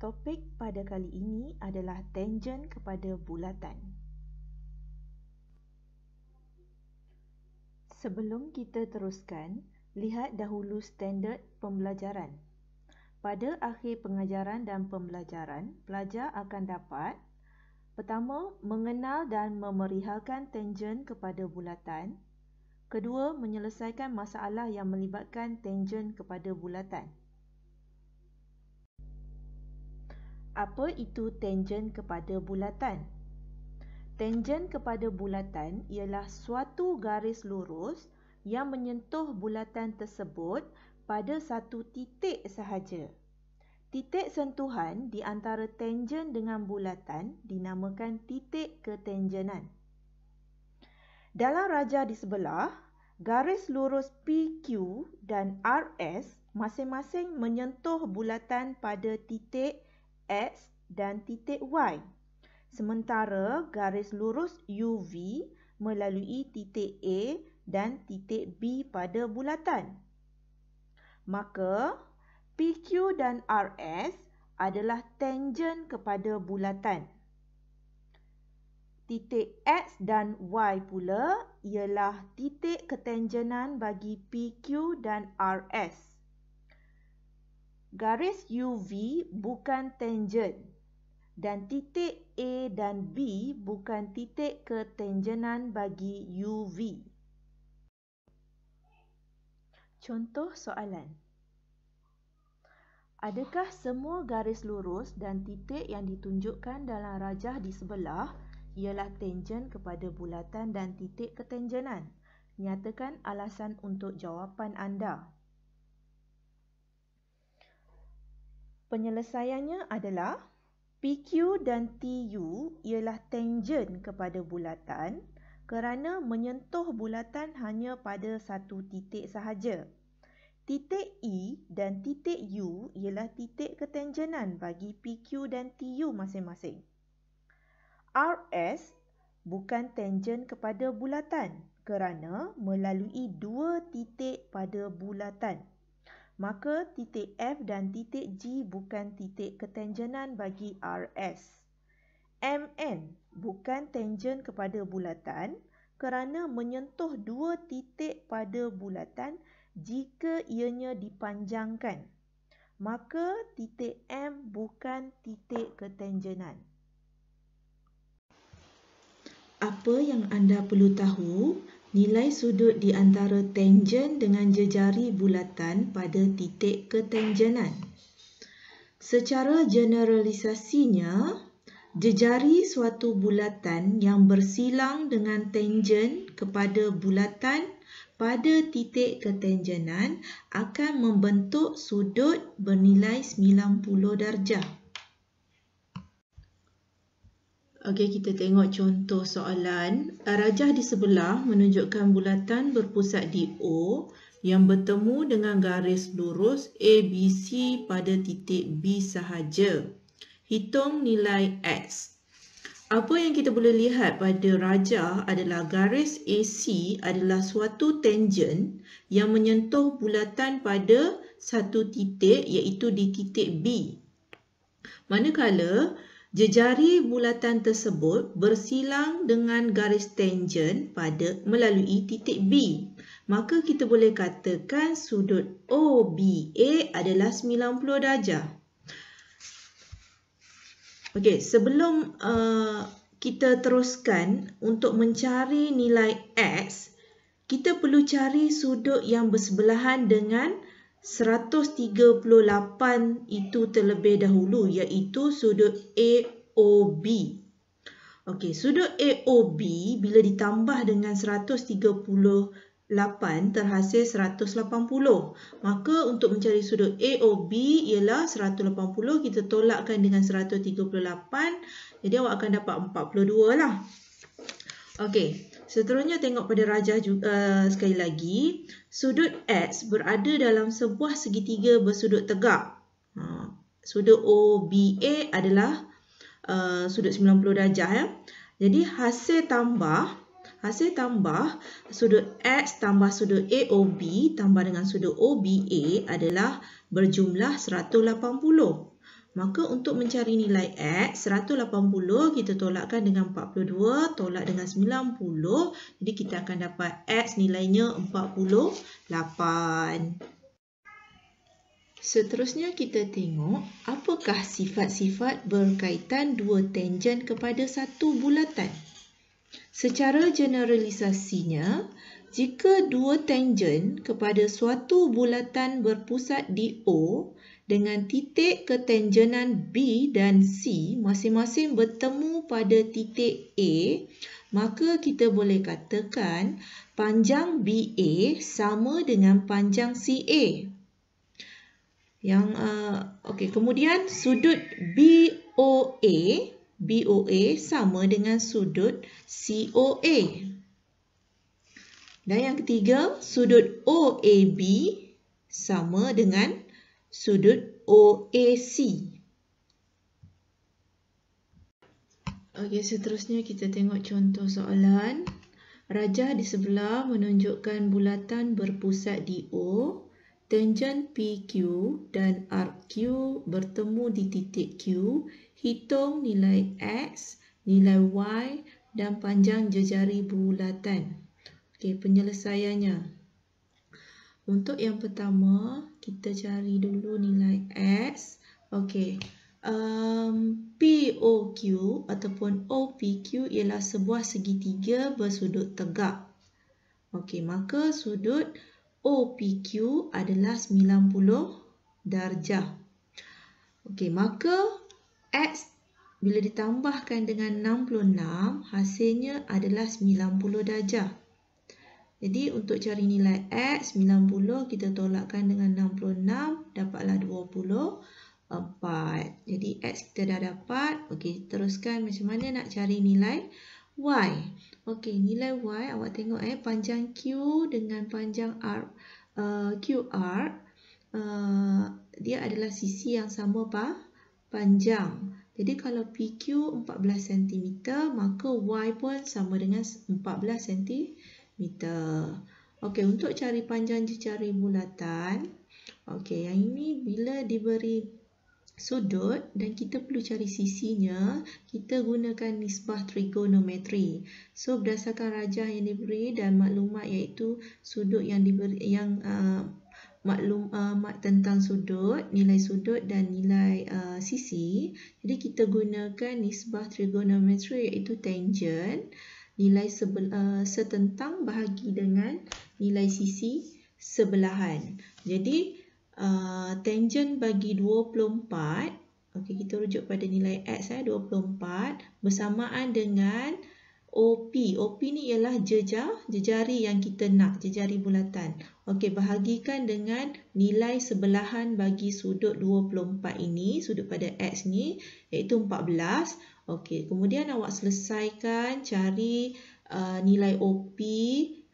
Topik pada kali ini adalah tangen kepada bulatan. Sebelum kita teruskan, lihat dahulu standard pembelajaran. Pada akhir pengajaran dan pembelajaran, pelajar akan dapat: pertama, mengenal dan memerihalkan tangen kepada bulatan. Kedua, menyelesaikan masalah yang melibatkan tangen kepada bulatan. Apa itu tangen kepada bulatan? Tangen kepada bulatan ialah suatu garis lurus yang menyentuh bulatan tersebut pada satu titik sahaja. Titik sentuhan di antara tangen dengan bulatan dinamakan titik ketangenan. Dalam rajah di sebelah, garis lurus PQ dan RS masing-masing menyentuh bulatan pada titik X dan titik Y. Sementara garis lurus UV melalui titik A dan titik B pada bulatan. Maka, PQ dan RS adalah tangen kepada bulatan. Titik X dan Y pula ialah titik ketangenan bagi PQ dan RS. Garis UV bukan tangen dan titik A dan B bukan titik ketangenan bagi UV. Contoh soalan. Adakah semua garis lurus dan titik yang ditunjukkan dalam rajah di sebelah ialah tangen kepada bulatan dan titik ketangenan? Nyatakan alasan untuk jawapan anda. Penyelesaiannya adalah PQ dan TU ialah tangen kepada bulatan kerana menyentuh bulatan hanya pada satu titik sahaja. Titik E dan titik U ialah titik ketangenan bagi PQ dan TU masing-masing. RS bukan tangen kepada bulatan kerana melalui dua titik pada bulatan. Maka titik F dan titik G bukan titik ketangenan bagi RS. MN bukan tangen kepada bulatan kerana menyentuh dua titik pada bulatan jika ianya dipanjangkan. Maka titik M bukan titik ketangenan. Apa yang anda perlu tahu? Nilai sudut di antara tangen dengan jejari bulatan pada titik ketangenan. Secara generalisasinya, jejari suatu bulatan yang bersilang dengan tangen kepada bulatan pada titik ketangenan akan membentuk sudut bernilai 90 darjah. Okey, kita tengok contoh soalan. Rajah di sebelah menunjukkan bulatan berpusat di O yang bertemu dengan garis lurus ABC pada titik B sahaja. Hitung nilai X. Apa yang kita boleh lihat pada rajah adalah garis AC adalah suatu tangen yang menyentuh bulatan pada satu titik iaitu di titik B. Manakala jejari bulatan tersebut bersilang dengan garis tangen melalui titik B. Maka kita boleh katakan sudut OBA adalah 90 darjah. Okey, sebelum kita teruskan untuk mencari nilai X, kita perlu cari sudut yang bersebelahan dengan 138 itu terlebih dahulu, iaitu sudut AOB. Okey, sudut AOB bila ditambah dengan 138 terhasil 180. Maka untuk mencari sudut AOB ialah 180 kita tolakkan dengan 138. Jadi awak akan dapat 42 lah. Okey. Seterusnya tengok pada rajah juga, sekali lagi, sudut X berada dalam sebuah segitiga bersudut tegak. Sudut OBA adalah sudut 90 darjah. Jadi hasil tambah sudut X tambah sudut AOB tambah dengan sudut OBA adalah berjumlah 180. Maka untuk mencari nilai X, 180 kita tolakkan dengan 42, tolak dengan 90. Jadi kita akan dapat X nilainya 48. Seterusnya kita tengok apakah sifat-sifat berkaitan dua tangen kepada satu bulatan. Secara generalisasinya, jika dua tangen kepada suatu bulatan berpusat di O dengan titik ketangenan B dan C masing-masing bertemu pada titik A, maka kita boleh katakan panjang BA sama dengan panjang CA. Kemudian sudut BOA sama dengan sudut COA. Dan yang ketiga, sudut OAB sama dengan sudut OAC. Seterusnya kita tengok contoh soalan. Rajah di sebelah menunjukkan bulatan berpusat di O. Tangen PQ dan arc Q bertemu di titik Q. Hitung nilai X, nilai Y dan panjang jejari bulatan. Penyelesaiannya. Untuk yang pertama, kita cari dulu nilai X. POQ ataupun OPQ ialah sebuah segitiga bersudut tegak. Maka sudut OPQ adalah 90 darjah. Maka X bila ditambahkan dengan 66, hasilnya adalah 90 darjah. Jadi untuk cari nilai X, 90 kita tolakkan dengan 66, dapatlah 24. Jadi X kita dah dapat. Teruskan macam mana nak cari nilai Y. Nilai Y awak tengok panjang Q dengan panjang QR. Dia adalah sisi yang sama panjang. Jadi kalau PQ 14 cm, maka Y pun sama dengan 14 cm. Untuk cari panjang jejari bulatan, yang ini bila diberi sudut dan kita perlu cari sisinya, kita gunakan nisbah trigonometri. Berdasarkan rajah yang diberi dan maklumat iaitu sudut yang diberi, maklumat tentang sudut, nilai sudut dan nilai sisi. Jadi kita gunakan nisbah trigonometri iaitu tangen, nilai setentang bahagi dengan nilai sisi sebelahan. Jadi tangen bagi 24, kita rujuk pada nilai X 24 bersamaan dengan OP. OP ni ialah jejari yang kita nak, jejari bulatan. Bahagikan dengan nilai sebelahan bagi sudut 24 ini, sudut pada X ni, iaitu 14. Kemudian awak selesaikan cari nilai OP,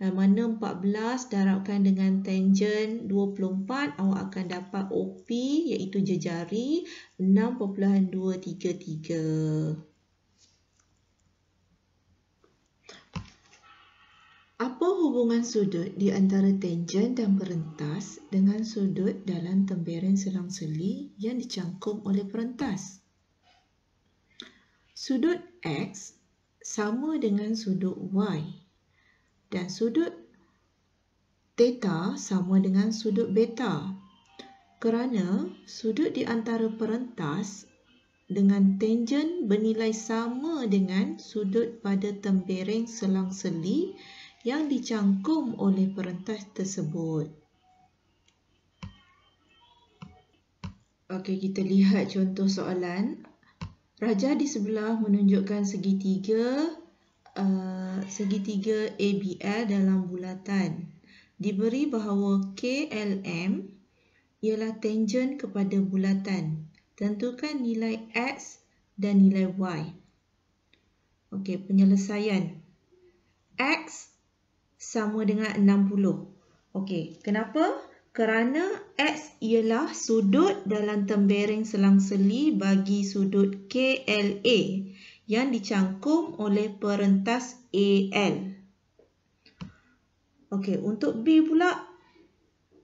mana 14 darabkan dengan tangen 24, awak akan dapat OP iaitu jejari 6.233. Apa hubungan sudut di antara tangen dan perentas dengan sudut dalam tembereng selang-seli yang dicangkum oleh perentas? Sudut X sama dengan sudut Y. Dan sudut theta sama dengan sudut beta. Kerana sudut di antara perentas dengan tangen bernilai sama dengan sudut pada tembereng selang-seli yang dicangkum oleh perentas tersebut. Kita lihat contoh soalan. Rajah di sebelah menunjukkan segitiga ABL dalam bulatan. Diberi bahawa KLM ialah tangen kepada bulatan. Tentukan nilai X dan nilai Y. Penyelesaian. X sama dengan 60. Kenapa? Kerana X ialah sudut dalam tembereng selang-seli bagi sudut KLA yang dicangkum oleh perentas AL. Untuk B pula,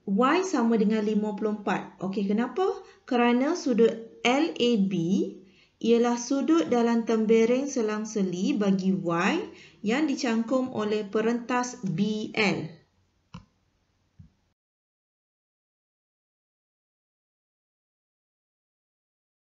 Y sama dengan 54. Kenapa? Kerana sudut LAB ialah sudut dalam tembereng selang-seli bagi Y yang dicangkum oleh perentas BL.